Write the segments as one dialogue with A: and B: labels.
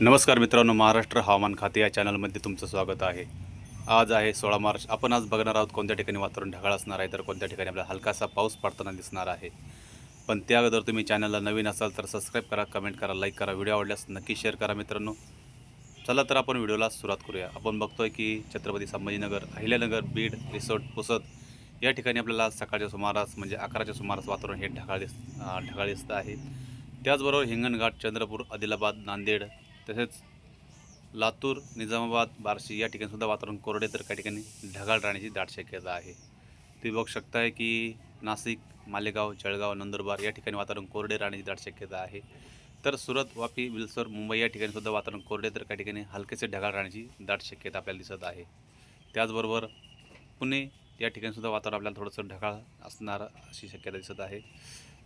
A: नमस्कार मित्रांनो, महाराष्ट्र हवामान खाते या चॅनलमध्ये तुमचं स्वागत आहे। आज आहे 16 मार्च। आपण आज बघणार आहोत कोणत्या ठिकाणी वातावरण ढगाळ असणार आहे, तर कोणत्या ठिकाणी आपल्याला हलकासा पाऊस पडताना दिसणार आहे। पण त्या अगोदर तुम्ही चॅनलला नवीन असाल तर सबस्क्राईब करा, कमेंट करा, लाईक करा, व्हिडिओ आवडल्यास नक्की शेअर करा मित्रांनो। चला तर आपण व्हिडिओला सुरुवात करूया। आपण बघतोय की छत्रपती संभाजीनगर, अहिल्यानगर, बीड, रिसोड, पुसद या ठिकाणी आपल्याला सकाळच्या सुमारास म्हणजे 11च्या सुमारास वातावरण हे ढगाळ दिसतं आहे। त्याचबरोबर हिंगणघाट, चंद्रपूर, आदिलाबाद, नांदेड तसेच लातूर, निजामाबाद, बार्शी या ठिकाणी सुद्धा वातावरण कोरडे तर काही ठिकाणी ढगाळ राहण्याची दाट शक्यता आहे। तुम्ही बघू शकताय की नाशिक, मालेगाव, जळगाव, नंदुरबार या ठिकाणी वातावरण कोरडे राहण्याची दाट शक्यता आहे। तर सुरत, वापी, विलसर, मुंबई या ठिकाणी सुद्धा वातावरण कोरडे तर काही ठिकाणी हलकेसे ढगाळ राहण्याची दाट शक्यता आपल्याला दिसत आहे। त्याचबरोबर पुणे या ठिकाणी सुद्धा वातावरण आपल्याला थोडंसं ढगाळ असणार अशी शक्यता दिसत आहे।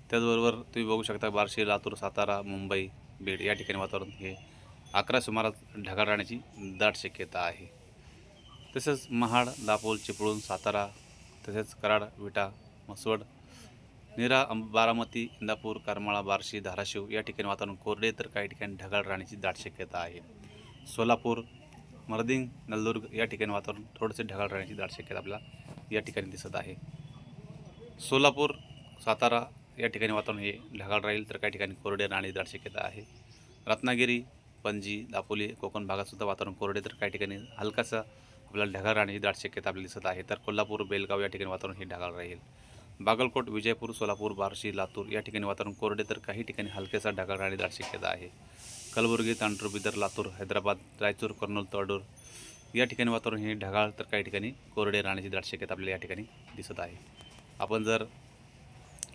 A: त्याचबरोबर तुम्ही बघू शकता बार्शी, लातूर, सातारा, मुंबई, बीड या ठिकाणी वातावरण हे 11 सुमारास ढगाळ राहण्याची दाट शक्यता आहे। तसेच महाड, दापोल, चिपळूण, सातारा तसेच कराड, विटा, म्हसवड, नीरा, बारामती, इंदापूर, करमाळा, बार्शी, धाराशिव या ठिकाणी वातावरण कोरडे तर काही ठिकाणी ढगाळ राहण्याची दाट शक्यता आहे। सोलापूर, मर्दिंग, नलदुर्ग या ठिकाणी वातावरण थोडेसे ढगाळ राहण्याची दाट शक्यता आपल्याला या ठिकाणी दिसत आहे। सोलापूर, सातारा या ठिकाणी वातावरण हे ढगाळ राहील तर काही ठिकाणी कोरडे राहण्याची दाट शक्यता आहे। रत्नागिरी, पणजी, दापोली, कोकण भागात सुद्धा वातावरण कोरडे तर काही ठिकाणी हलकासा आपल्याला ढगाळ राहण्याची दाट शक्यता आपल्याला दिसत आहे। तर कोल्हापूर, बेलगाव या ठिकाणी वातावरण हे ढगाळ राहील। बागलकोट, विजयपूर, सोलापूर, बार्शी, लातूर या ठिकाणी वातावरण कोरडे तर काही ठिकाणी हलकेसा ढगाळ राहण्याची दाट शक्यता आहे। कलबुर्गी, तांडूर, बिदर, लातूर, हैदराबाद, रायचूर, कर्नूल, तळडूर या ठिकाणी वातावरण हे ढगाळ तर काही ठिकाणी कोरडे राहण्याची दाट शक्यता आपल्याला या ठिकाणी दिसत आहे। आपण जर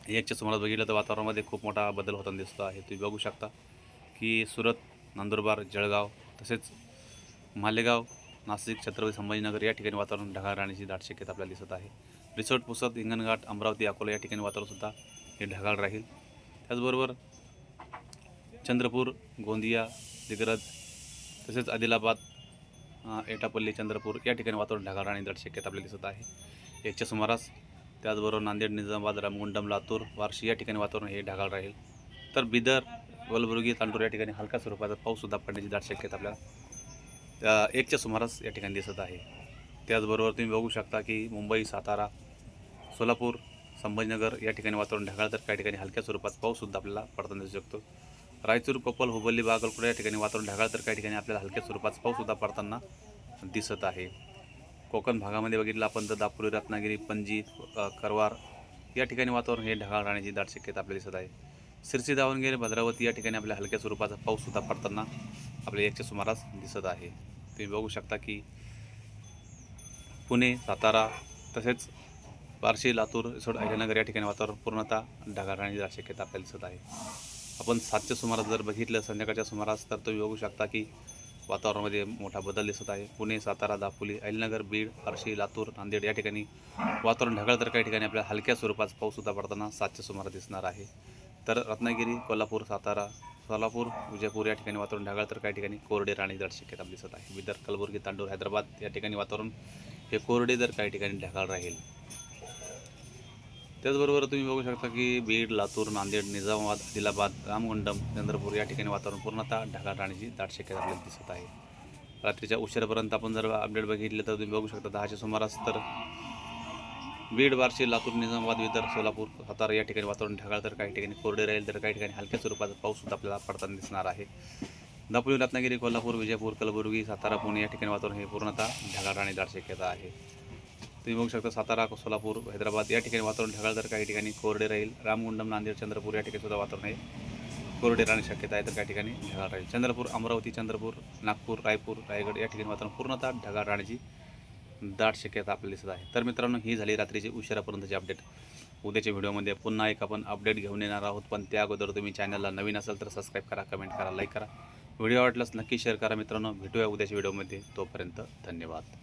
A: याच्या सुमारास बघितलं तर वातावरणामध्ये खूप मोठा बदल होताना दिसतो आहे। तुम्ही बघू शकता की सुरत, नंदुरबार, जळगाव तसेच मालेगाव, नाशिक, छत्रपती संभाजीनगर या ठिकाणी वातावरण ढगाळ राहण्याची दाट शक्यता आपल्याला दिसत आहे। रिसोड, पुसद, हिंगणघाट, अमरावती, अकोला या ठिकाणी वातावरणसुद्धा हे ढगाळ राहील। त्याचबरोबर चंद्रपूर, गोंदिया, दिग्रज तसेच आदिलाबाद, एटापल्ली, चंद्रपूर या ठिकाणी वातावरण ढगाळ राहण्याची दाट शक्यता आपल्याला दिसत आहे याच्या सुमारास। त्याचबरोबर नांदेड, निजामाबाद, रामगुंडम, लातूर, बार्शी या ठिकाणी वातावरण हे ढगाळ राहील। तर बिदर, कलबुर्गी, तांडूर या ठिकाणी हलका स्वरूपाचा पाऊससुद्धा पडण्याची दाट शक्यता आपल्याला 1च्या सुमारास या ठिकाणी दिसत आहे। त्याचबरोबर तुम्ही बघू शकता की मुंबई, सातारा, सोलापूर, संभाजीनगर या ठिकाणी वातावरण ढगाळ तर काही ठिकाणी हलक्या स्वरूपात पाऊससुद्धा आपल्याला पडताना दिसू शकतो। रायचूर, कोपल, हुबळी, बागलकोट या ठिकाणी वातावरण ढगाळ तर काही ठिकाणी आपल्याला हलक्या स्वरूपात पाऊससुद्धा पडताना दिसत आहे। कोकण भागामध्ये बघितलं आपण तर दापोली, रत्नागिरी, पणजी, करवार या ठिकाणी वातावरण हे ढगाळ राहण्याची दाट शक्यता आपल्याला दिसत आहे। शिरसी, दावणगेरे, भद्रावती या ठिकाणी आपल्या हलक्या स्वरूपाचा पाऊससुद्धा पडताना आपल्या 1च्या सुमारास दिसत आहे। तुम्ही बघू शकता की पुणे, सातारा तसेच बार्शी, लातूर, रिसोड, अहिल्यानगर या ठिकाणी वातावरण पूर्णतः ढगाळ राहण्याची दाट शक्यता आपल्याला दिसत आहे। आपण 7च्या सुमारास जर बघितलं संध्याकाळच्या सुमारास तर तुम्ही बघू शकता की वातावरणामध्ये मोठा बदल दिसत आहे। पुणे, सातारा, दापोली, अहिल्यानगर, बीड, बार्शी, लातूर, नांदेड या ठिकाणी वातावरण ढगाळ तर काही ठिकाणी आपल्याला हलक्या स्वरूपाचा पाऊससुद्धा पडताना 7च्या सुमारास दिसणार आहे। तर रत्नागिरी, कोल्हापूर, सातारा, सोलापूर, विजयपूर या ठिकाणी वातावरण ढगाळ तर काही ठिकाणी कोरडे राहण्याची दाट शक्यता दिसत आहे। बिदर, कलबुर्गी, तांडूर, हैदराबाद या ठिकाणी वातावरण हे कोरडे तर काही ठिकाणी ढगाळ राहील। त्याचबरोबर तुम्ही बघू शकता की बीड, लातूर, नांदेड, निजामाबाद, आदिलाबाद, रामगुंडम, चंद्रपूर या ठिकाणी वातावरण पूर्णतः ढगाळ राहण्याची दाट शक्यता आपल्याला दिसत आहे। रात्रीच्या उशिरापर्यंत आपण जर अपडेट बघितले तर तुम्ही बघू शकता 10च्या सुमारास तर बीड, बार्शी, लातूर, निजामाबाद, विदर, सोलापूर, सातारा या ठिकाणी वातावरण ढगाळ तर काही ठिकाणी कोरडे राहील तर काही ठिकाणी हलक्या स्वरूपाचा पाऊससुद्धा आपल्याला पडताना दिसणार आहे। दापोली, रत्नागिरी, कोल्हापूर, विजयपूर, कलबुर्गी, सातारा, पुणे या ठिकाणी वातावरण हे पूर्णतः ढगाळ राहण्याची दाट शक्यता आहे। तुम्ही बघू शकता सातारा, सोलापूर, हैदराबाद या ठिकाणी वातावरण ढगाळ तर काही ठिकाणी कोरडे राहील। रामगुंडम, नांदेड, चंद्रपूर या ठिकाणी सुद्धा वातावरण हे कोरडे राहण्याची शक्यता आहे तर काही ठिकाणी ढगाळ राहील। चंद्रपूर, अमरावती, चंद्रपूर, नागपूर, रायपूर, रायगड या ठिकाणी वातावरण पूर्णतः ढगाळ राहण्याची दाट शक्यता आपल्याला दिसत आहे। तर मित्रांनो, ही झाली रात्रीची उशिरापर्यंतची अपडेट। उद्याच्या व्हिडिओमध्ये पुन्हा एक आपण अपडेट घेऊन येणार आहोत, पण त्या अगोदर तुम्ही चॅनलला नवीन असाल तर सबस्क्राईब करा, कमेंट करा, लाईक करा, व्हिडिओ आवडल्यास नक्की शेअर करा मित्रांनो। भेटूया उद्याच्या व्हिडिओमध्ये, तोपर्यंत धन्यवाद।